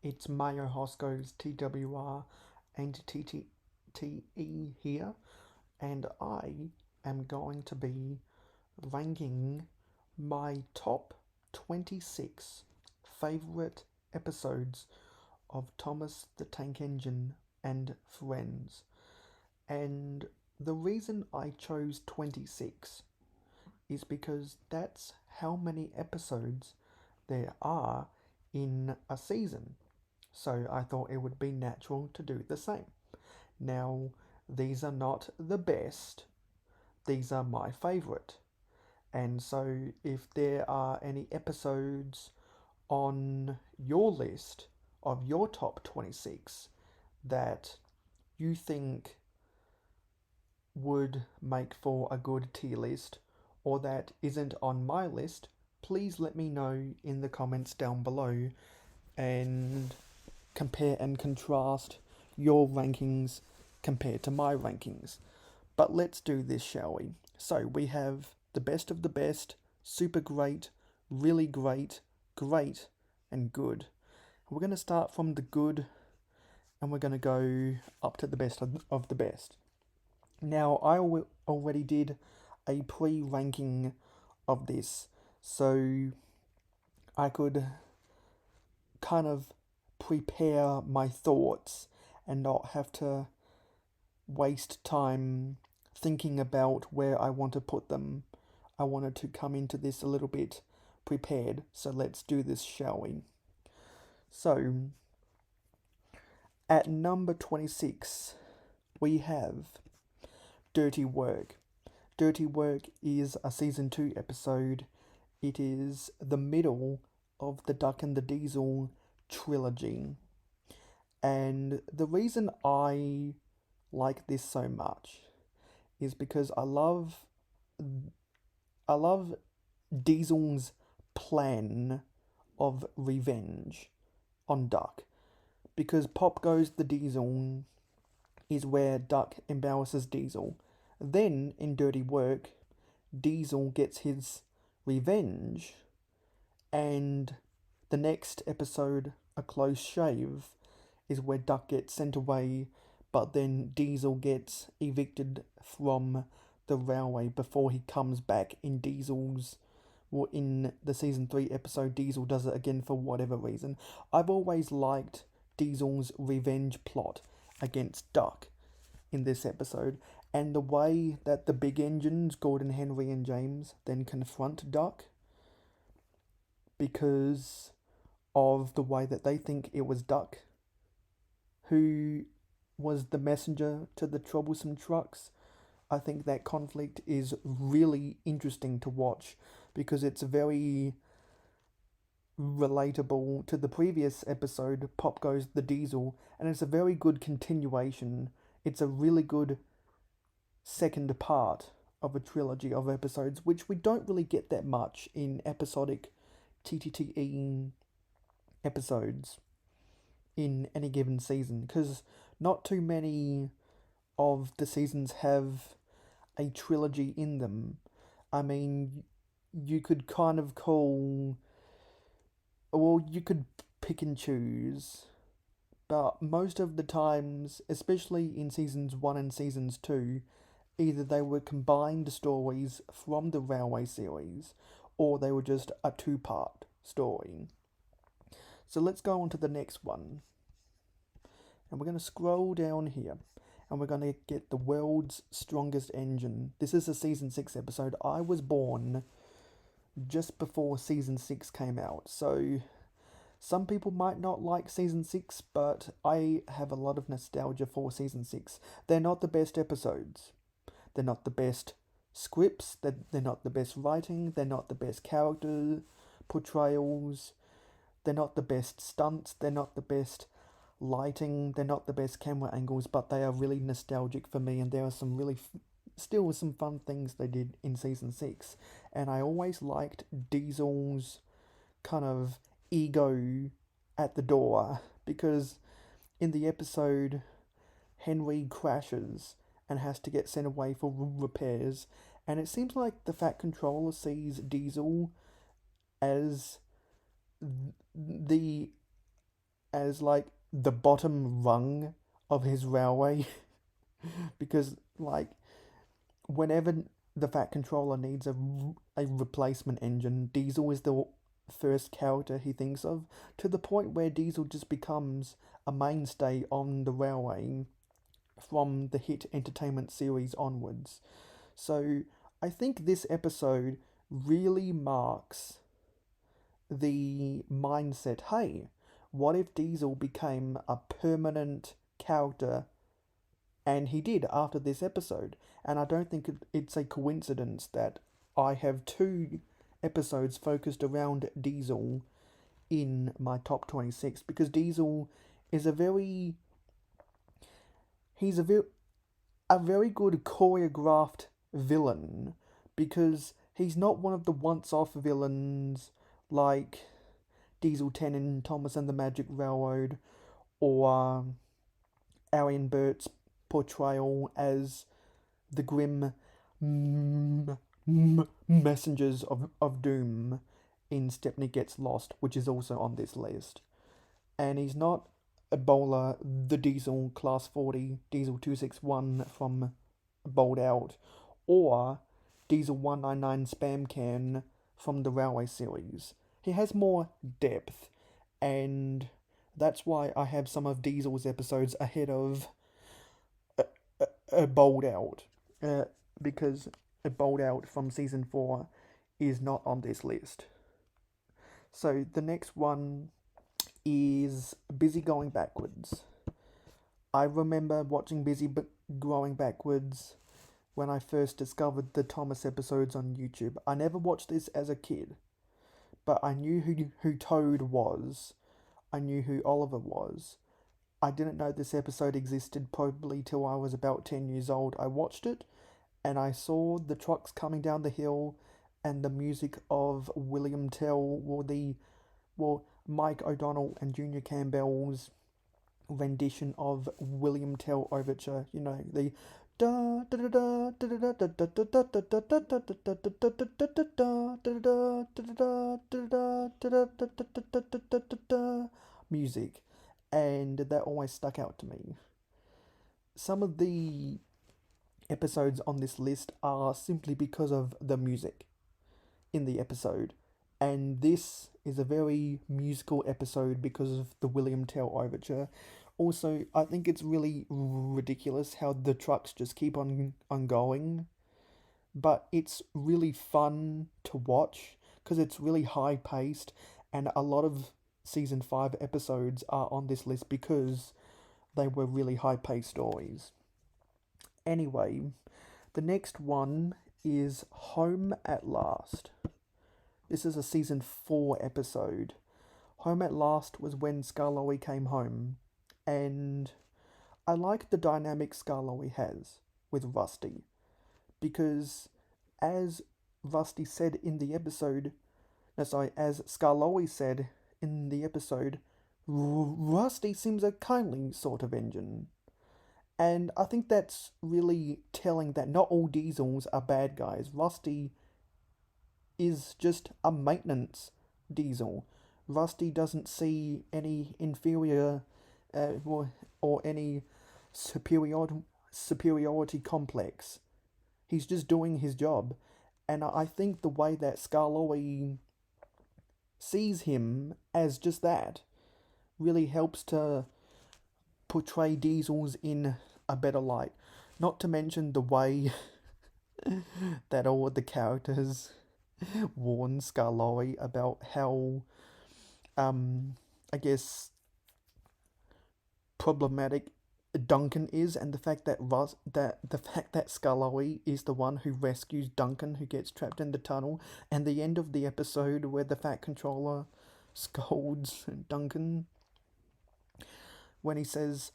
It's Mayo Hosco's TWR and TTTE here, and I am going to be ranking my top 26 favourite episodes of Thomas the Tank Engine and Friends. And the reason I chose 26 is because that's how many episodes there are in a season. So I thought it would be natural to do the same. Now, these are not the best, these are my favourite. And so, if there are any episodes on your list of your top 26 that you think would make for a good tier list or that isn't on my list, please let me know in the comments down below and compare and contrast your rankings compared to my rankings. But let's do this, shall we? So we have the best of the best, super great, really great, great, and good. We're going to start from the good and we're going to go up to the best of the best. Now, I already did a pre ranking of this, so I could kind of prepare my thoughts and not have to waste time thinking about where I want to put them. I wanted to come into this a little bit prepared, so let's do this, shall we? So, at number 26, we have Dirty Work. Dirty Work is a season 2 episode. It is the middle of the Duck and the Diesel trilogy. And the reason I like this so much is because I love Diesel's plan of revenge on Duck. Because Pop Goes the Diesel is where Duck embarrasses Diesel. Then, in Dirty Work, Diesel gets his revenge, and the next episode, A Close Shave, is where Duck gets sent away, but then Diesel gets evicted from the railway before he comes back in Diesel's. Well, in the season 3 episode, Diesel does it again for whatever reason. I've always liked Diesel's revenge plot against Duck in this episode, and the way that the big engines, Gordon, Henry, and James, then confront Duck because of the way that they think it was Duck who was the messenger to the troublesome trucks. I think that conflict is really interesting to watch because it's very relatable to the previous episode, Pop Goes the Diesel, and it's a very good continuation. It's a really good second part of a trilogy of episodes, which we don't really get that much in episodic TTTE episodes in any given season, because not too many of the seasons have a trilogy in them. I mean, you could kind of call. Well, you could pick and choose, but most of the times, especially in seasons 1 and seasons 2, either they were combined stories from the Railway series, or they were just a two-part story. So let's go on to the next one. And we're going to scroll down here. And we're going to get the world's strongest engine. This is a season 6 episode. I was born just before season 6 came out. So some people might not like season 6, but I have a lot of nostalgia for season 6. They're not the best episodes. They're not the best scripts. They're not the best writing. They're not the best character portrayals. They're not the best stunts. They're not the best lighting. They're not the best camera angles, but they are really nostalgic for me, and there are some really still some fun things they did in season 6. And I always liked Diesel's kind of ego at the door, because in the episode Henry crashes and has to get sent away for repairs, and it seems like the Fat Controller sees Diesel as the as like the bottom rung of his railway because like whenever the Fat Controller needs a replacement engine, Diesel is the first character he thinks of, to the point where Diesel just becomes a mainstay on the railway from the hit entertainment series onwards. So I think this episode really marks the mindset, hey, what if Diesel became a permanent character? And he did after this episode. And I don't think it's a coincidence that I have 2 episodes focused around Diesel in my top 26, because Diesel is he's a very good choreographed villain, because he's not one of the once-off villains like Diesel 10 in Thomas and the Magic Railroad, or Arian Burt's portrayal as the grim messengers of doom in Stepney Gets Lost, which is also on this list. And he's not Ebola, the Diesel Class 40, Diesel 261 from Bowled Out, or Diesel 199 Spam Can from the Railway series. He has more depth, and that's why I have some of Diesel's episodes ahead of Bowled Out, because Bowled Out from season 4 is not on this list. So the next one is Busy Going Backwards. I remember watching Busy Going Backwards when I first discovered the Thomas episodes on YouTube. I never watched this as a kid, but I knew who Toad was. I knew who Oliver was. I didn't know this episode existed probably till I was about 10 years old. I watched it, and I saw the trucks coming down the hill, and the music of William Tell, Mike O'Donnell and Junior Campbell's rendition of William Tell Overture. You know, the music, and that always stuck out to me. Some of the episodes on this list are simply because of the music in the episode, and this is a very musical episode because of the William Tell Overture. Also, I think it's really ridiculous how the trucks just keep on going, but it's really fun to watch because it's really high paced, and a lot of season 5 episodes are on this list because they were really high paced stories. Anyway, the next one is Home at Last. This is a season 4 episode. Home at Last was when Skarloey came home, and I like the dynamic Skarloey has with Rusty, because as Rusty said in the episode, as Skarloey said in the episode, Rusty seems a kindly sort of engine. And I think that's really telling that not all Diesels are bad guys. Rusty is just a maintenance Diesel. Rusty doesn't see any inferior or any superiority complex. He's just doing his job. And I think the way that Skarloey sees him as just that really helps to portray Diesels in a better light. Not to mention the way that all the characters warn Skarloey about how, I guess, problematic Duncan is, and the fact that Skarloey is the one who rescues Duncan, who gets trapped in the tunnel, and the end of the episode where the Fat Controller scolds Duncan when he says,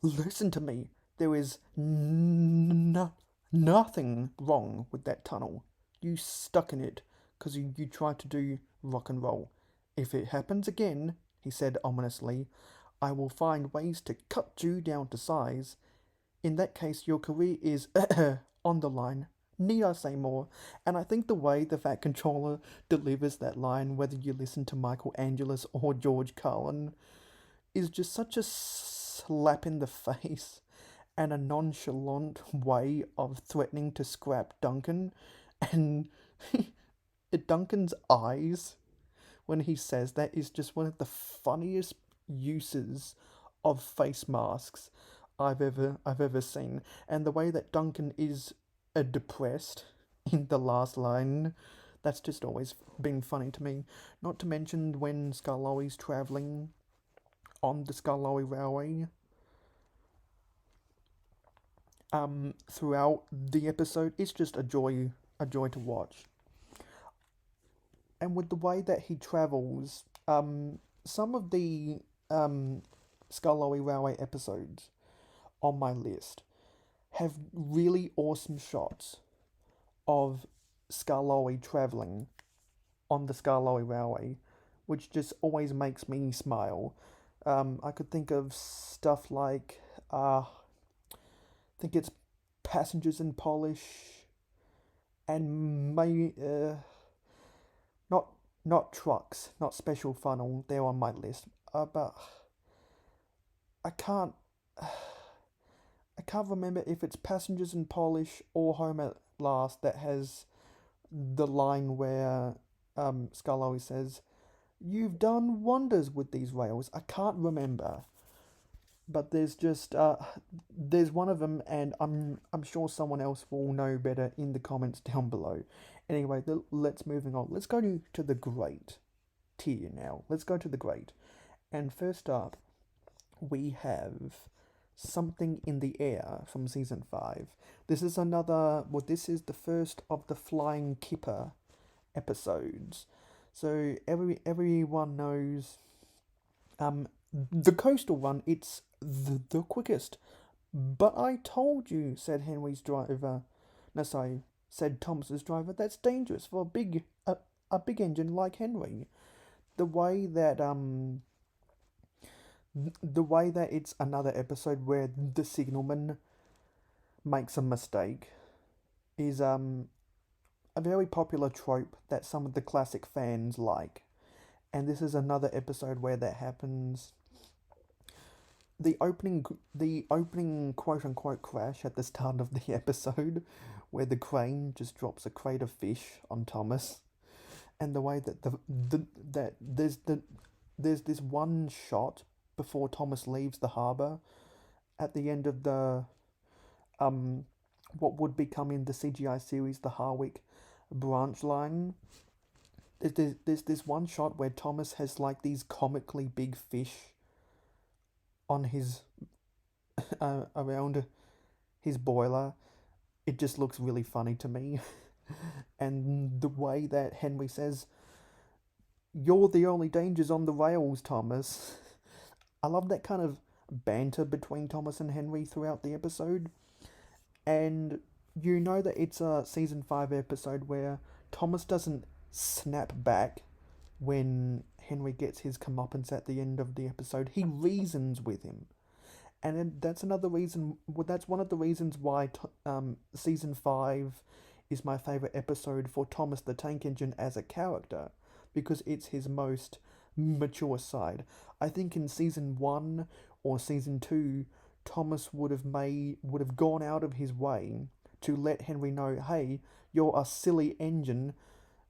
"Listen to me, there is nothing wrong with that tunnel. You stuck in it because you tried to do rock and roll. If it happens again," he said ominously, "I will find ways to cut you down to size. In that case, your career is on the line. Need I say more?" And I think the way the Fat Controller delivers that line, whether you listen to Michael Angelis or George Carlin, is just such a slap in the face and a nonchalant way of threatening to scrap Duncan. And Duncan's eyes when he says that is just one of the funniest uses of face masks I've ever seen. And the way that Duncan is depressed in the last line, that's just always been funny to me. Not to mention when Skarloey's travelling on the Skarloey Railway throughout the episode, it's just a joy to watch. And with the way that he travels, some of the Skarloey Railway episodes on my list have really awesome shots of Skarloey travelling on the Skarloey Railway, which just always makes me smile. I could think of stuff like, I think it's Passengers in Polish, and not Trucks, not Special Funnel. They're on my list, but I can't. I can't remember if it's Passengers in Polish or Home at Last that has the line where Skarloey says, "You've done wonders with these rails." I can't remember, but there's one of them, and I'm sure someone else will know better in the comments down below. Anyway, let's moving on. Let's go to the great tier now. Let's go to the great, and first up, we have Something in the Air from season 5. This is this is the first of the Flying Kipper episodes. So everyone knows the coastal one, it's the quickest. But I told you, said Henry's driver. No, sorry, said Thomas's driver, that's dangerous for a big engine like Henry. The way that it's another episode where the signalman makes a mistake is a very popular trope that some of the classic fans like. And this is another episode where that happens. The opening quote unquote crash at the start of the episode, where the crane just drops a crate of fish on Thomas, and the way that there's this one shot before Thomas leaves the harbour, at the end of the what would become in the CGI series the Harwick branch line. There's this one shot where Thomas has like these comically big fish on his around his boiler. It just looks really funny to me. And the way that Henry says, "You're the only dangers on the rails, Thomas." I love that kind of banter between Thomas and Henry throughout the episode. And you know that it's a season 5 episode where Thomas doesn't snap back when Henry gets his comeuppance at the end of the episode. He reasons with him. And then that's another reason, well, that's one of the reasons why season 5 is my favourite episode for Thomas the Tank Engine as a character, because it's his most mature side. I think in season 1 or season 2, Thomas would have gone out of his way to let Henry know, hey, you're a silly engine.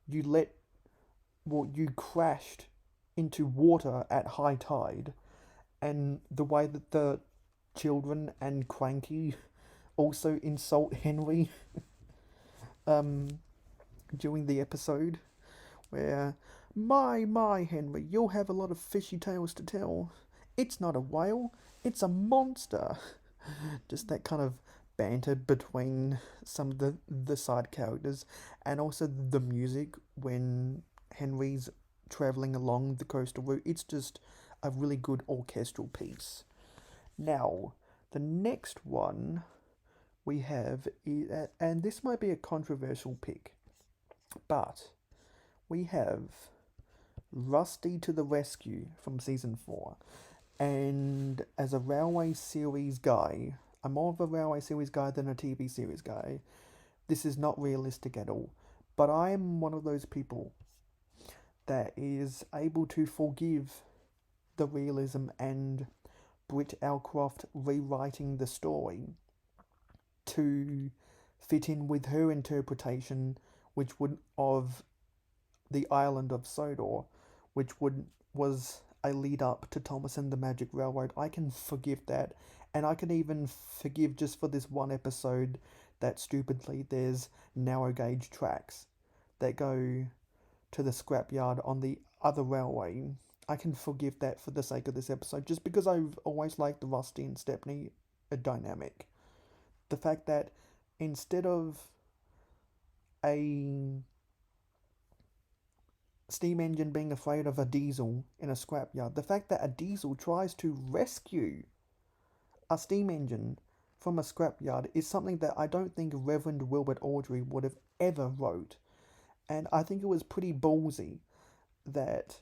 You crashed into water at high tide. And the way that the children and Cranky also insult Henry during the episode, where, my, Henry, you'll have a lot of fishy tales to tell. It's not a whale, it's a monster. Just that kind of banter between some of the side characters, and also the music when Henry's travelling along the coastal route. It's just a really good orchestral piece. Now, the next one we have is, and this might be a controversial pick, but we have Rusty to the Rescue from season 4. And as a railway series guy, I'm more of a railway series guy than a TV series guy. This is not realistic at all. But I am one of those people that is able to forgive the realism and Britt Allcroft rewriting the story to fit in with her interpretation, which would of the island of Sodor, which was a lead up to Thomas and the Magic Railroad. I can forgive that, and I can even forgive just for this one episode that stupidly there's narrow gauge tracks that go to the scrapyard on the other railway. I can forgive that for the sake of this episode, just because I've always liked the Rusty and Stepney dynamic. The fact that instead of a steam engine being afraid of a diesel in a scrapyard, the fact that a diesel tries to rescue a steam engine from a scrapyard is something that I don't think Reverend Wilbert Awdry would have ever wrote. And I think it was pretty ballsy that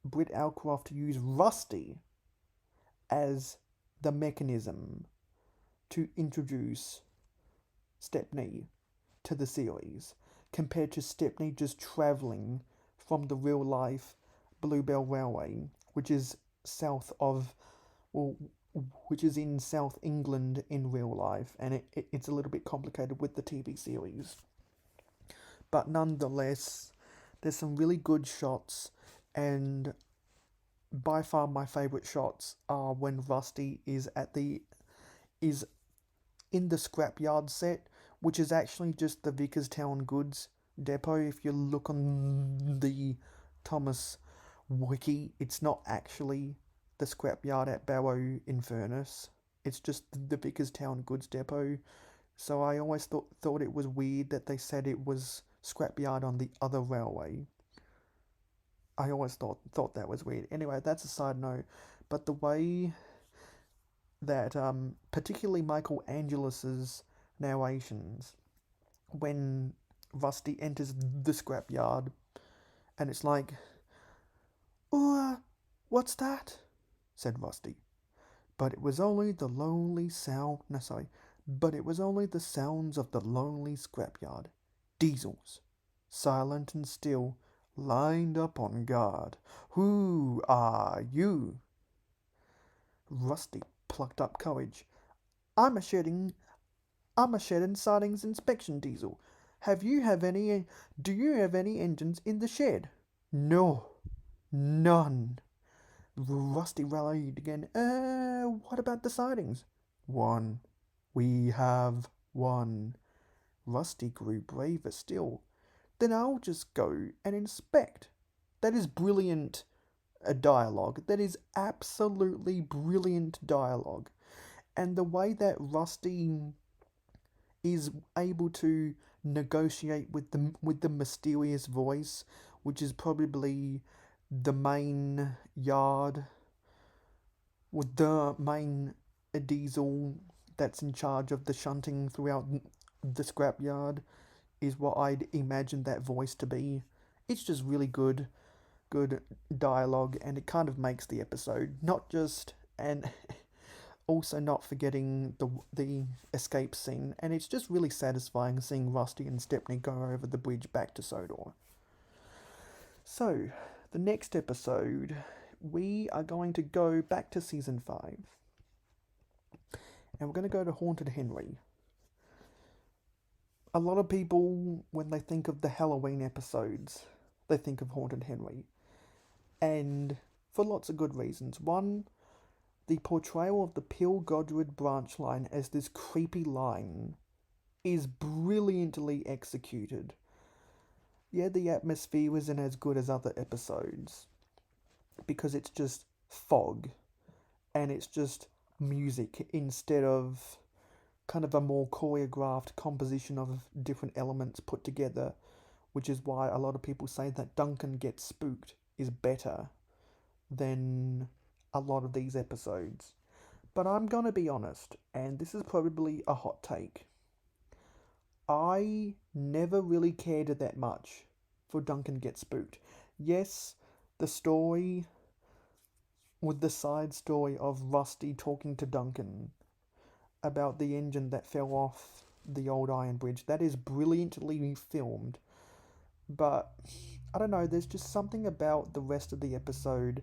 Britt Allcroft used Rusty as the mechanism to introduce Stepney to the series, compared to Stepney just travelling from the real life Bluebell Railway, which is which is in South England in real life, and it's a little bit complicated with the TV series. But nonetheless, there's some really good shots, and by far my favourite shots are when Rusty is in the scrapyard set, which is actually just the Vickerstown Goods depot. If you look on the Thomas wiki, it's not actually the scrapyard at Barrow in Furness. It's just the Vickerstown Goods depot. So I always thought it was weird that they said it was scrapyard on the other railway. I always thought that was weird. Anyway, that's a side note. But the way that particularly Michael Angelus's narrations when Rusty enters the scrapyard, and it's like, "Oh, what's that?" said Rusty. But it was only the sounds of the lonely scrapyard. Diesels, silent and still, lined up on guard. Who are you? Rusty plucked up courage. I'm a shed and sidings inspection diesel. Do you have any engines in the shed? No, none. Rusty rallied again. What about the sidings? One. We have one. Rusty grew braver still. Then I'll just go and inspect. That is brilliant dialogue. That is absolutely brilliant dialogue. And the way that Rusty is able to negotiate with the mysterious voice, which is probably the main yard, with the main diesel that's in charge of the shunting throughout the scrapyard, is what I'd imagine that voice to be. It's just really good dialogue, and it kind of makes the episode not just and also not forgetting the escape scene, and it's just really satisfying seeing Rusty and Stepney go over the bridge back to Sodor. So, the next episode, we are going to go back to season 5, and we're going to go to Haunted Henry. A lot of people, when they think of the Halloween episodes, they think of Haunted Henry, and for lots of good reasons. One, the portrayal of the Peel Godred branch line as this creepy line is brilliantly executed. Yeah, the atmosphere isn't as good as other episodes, because it's just fog, and it's just music instead of kind of a more choreographed composition of different elements put together, which is why a lot of people say that Duncan Gets Spooked is better than a lot of these episodes. But I'm gonna be honest, and this is probably a hot take. I never really cared that much for Duncan Gets Spooked. Yes, the story with the side story of Rusty talking to Duncan about the engine that fell off the old iron bridge, that is brilliantly filmed. But I don't know, there's just something about the rest of the episode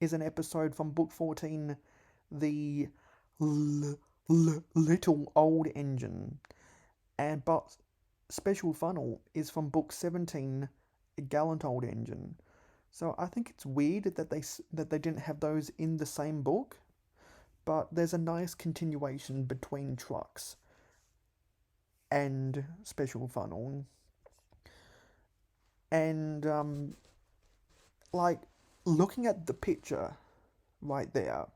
is an episode from Book 14, The Little Old Engine, but Special Funnel is from Book 17, Gallant Old Engine. So I think it's weird that they didn't have those in the same book, but there's a nice continuation between Trucks and Special Funnel. And like looking at the picture right there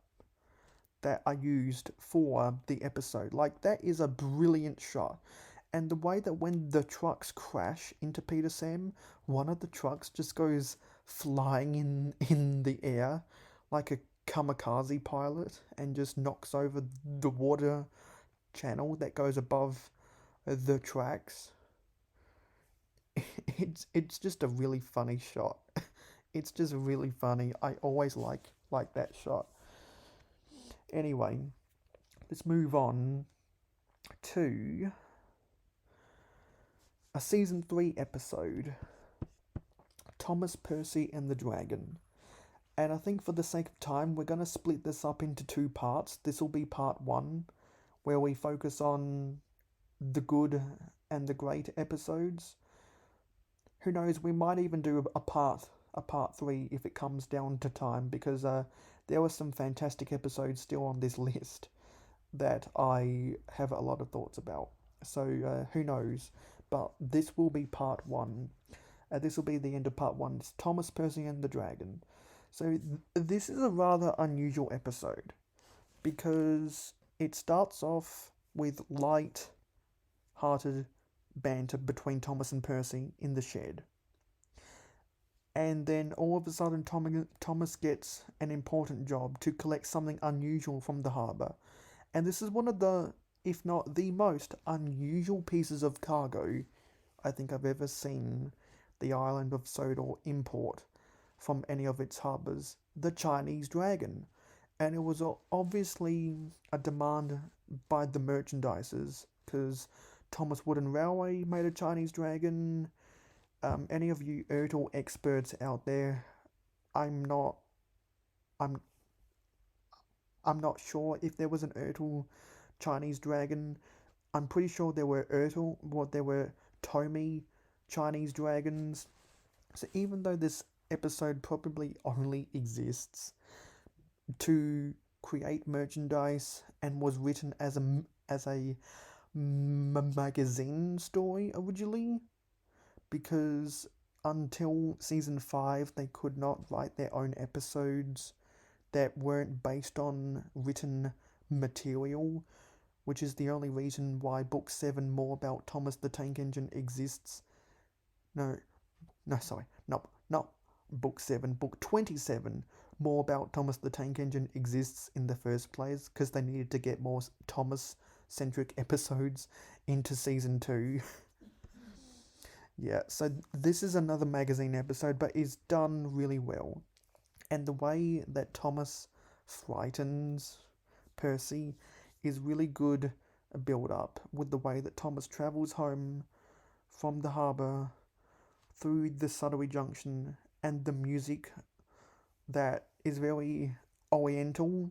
that I used for the episode, like that is a brilliant shot. And the way that when the trucks crash into Peter Sam, one of the trucks just goes flying in the air like a kamikaze pilot and just knocks over the water channel that goes above the tracks. It's just a really funny shot. It's just really funny. I always like that shot. Anyway, let's move on to a season 3 episode, Thomas, Percy and the Dragon. And I think for the sake of time, we're going to split this up into 2 parts. This will be part 1, where we focus on the good and the great episodes. Who knows, we might even do a part 3 if it comes down to time, because there were some fantastic episodes still on this list that I have a lot of thoughts about. So who knows, but this will be part 1. This will be the end of part 1. It's Thomas, Percy and the Dragon. So this is a rather unusual episode, because it starts off with light-hearted banter between Thomas and Percy in the shed. And then all of a sudden Thomas gets an important job to collect something unusual from the harbour. And this is one of the, if not the most unusual pieces of cargo I think I've ever seen the island of Sodor import from any of its harbours, the Chinese Dragon. And it was obviously a demand by the merchandisers, because Thomas Wooden Railway made a Chinese Dragon. Any of you Ertl experts out there, I'm not sure if there was an Ertl Chinese Dragon. I'm pretty sure there were there were Tomy Chinese Dragons. So even though this episode probably only exists to create merchandise and was written as a magazine story originally, because until season 5 they could not write their own episodes that weren't based on written material, which is the only reason why book 7 More About Thomas the Tank Engine exists. No, sorry, not book 7, book 27 More About Thomas the Tank Engine exists in the first place, because they needed to get more Thomas centric episodes into season 2. Yeah, so this is another magazine episode, but it's done really well. And the way that Thomas frightens Percy is really good build up, with the way that Thomas travels home from the harbour through the Sudbury Junction, and the music that is very oriental,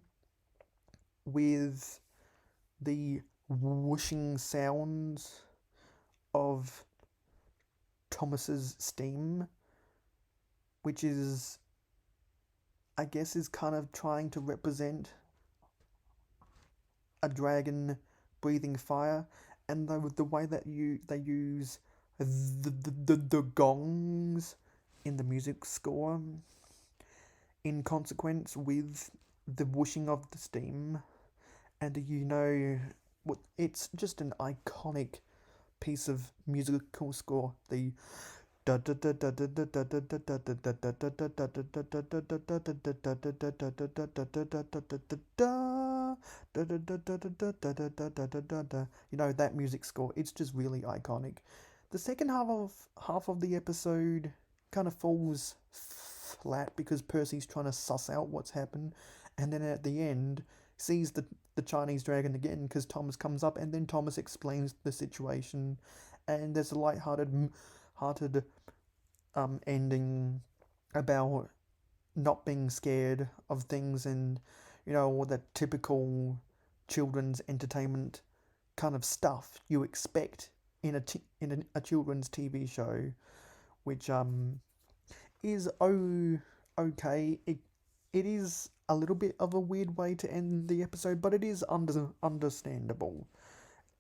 with the whooshing sounds of Thomas's steam, which is, I guess, is kind of trying to represent a dragon breathing fire. And the way that they use the gongs in the music score in consequence with the whooshing of the steam, and it's just an iconic piece of musical score. The that music score, it's just really iconic. The second half of the episode kind of falls flat, because Percy's trying to suss out what's happened, and then at the end sees the Chinese Dragon again, because Thomas comes up, and then Thomas explains the situation, and there's a light-hearted ending about not being scared of things, and all the typical children's entertainment kind of stuff you expect in a children's TV show, which is okay. It is a little bit of a weird way to end the episode, but it is understandable.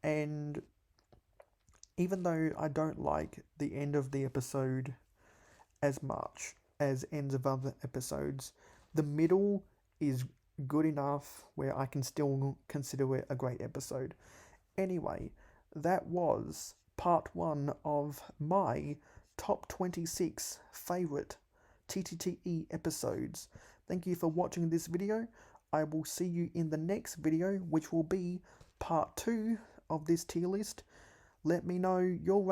And even though I don't like the end of the episode as much as ends of other episodes, the middle is good enough where I can still consider it a great episode. Anyway, that was part 1 of my top 26 favourite TTTE episodes. Thank you for watching this video. I will see you in the next video, which will be part 2 of this tier list. Let me know your